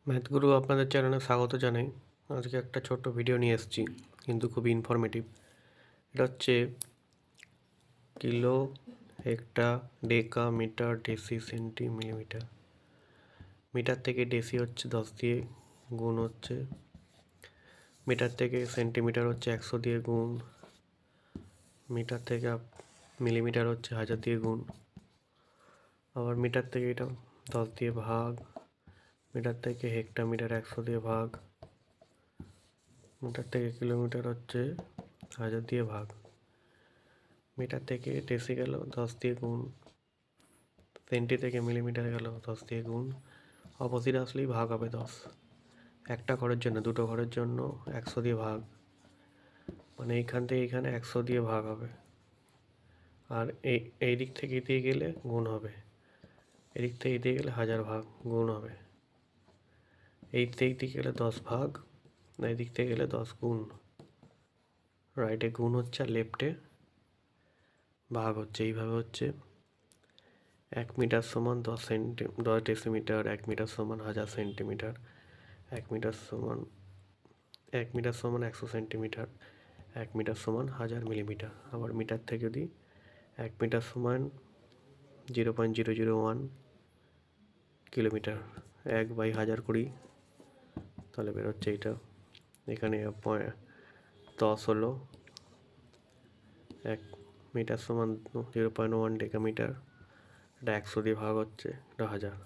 ম্যাথগুরু আপনাদের চ্যানেলে স্বাগত জানাই। আজকে একটা ছোট্ট ভিডিও নিয়ে এসেছি, কিন্তু খুবই ইনফরমেটিভ। এটা হচ্ছে kilo, hecta, deca, metre, deci, centi, millimetre. Metre থেকে ডেসি হচ্ছে 10 দিয়ে গুণ হচ্ছে, মিটার থেকে সেন্টিমিটার হচ্ছে 100 দিয়ে গুণ, মিটার থেকে মিলিমিটার হচ্ছে 1000 দিয়ে গুণ, আবার মিটার থেকে এটা 10 দিয়ে ভাগ, মিটার থেকে হেক্টা মিটার 100 দিয়ে ভাগ, মিটার থেকে কিলোমিটার হচ্ছে 1000 দিয়ে ভাগ, মিটার থেকে ডেসি গেল 10 দিয়ে গুণ, সেন্টি থেকে মিলিমিটার গেল 10 দিয়ে গুণ। অপোজিট আসলেই ভাগ হবে 10। একটা ঘরের জন্য, দুটো ঘরের জন্য 100 দিয়ে ভাগ, মানে এইখান থেকে এইখানে 100 দিয়ে ভাগ হবে। আর এই দিক থেকে এদিকে গেলে গুণ হবে, এদিক থেকে এদিকে গেলে 1000 ভাগ গুণ হবে। এই দিকে গেলে 10 ভাগ, এই দিক থেকে গেলে 10 গুণ। রাইটে গুণ হচ্ছে আর লেফটে ভাগ হচ্ছে। এইভাবে হচ্ছে 1 মিটার সমান 10 ডেসিমিটার, 1 মিটার সমান 1000 সেন্টিমিটার, 1 মিটার সমান 100 সেন্টিমিটার, 1 মিটার সমান 1000 মিলিমিটার। আবার মিটার থেকে যদি 1 মিটার সমান 0.001 কিলোমিটার, 1/1000 করি তাহলে বেরোচ্ছে এইটা। এখানে 10 হলো 1 মিটার সমান 0.1 ডেকামিটার। এটা 100 দিয়ে ভাগ হচ্ছে, এটা 1000।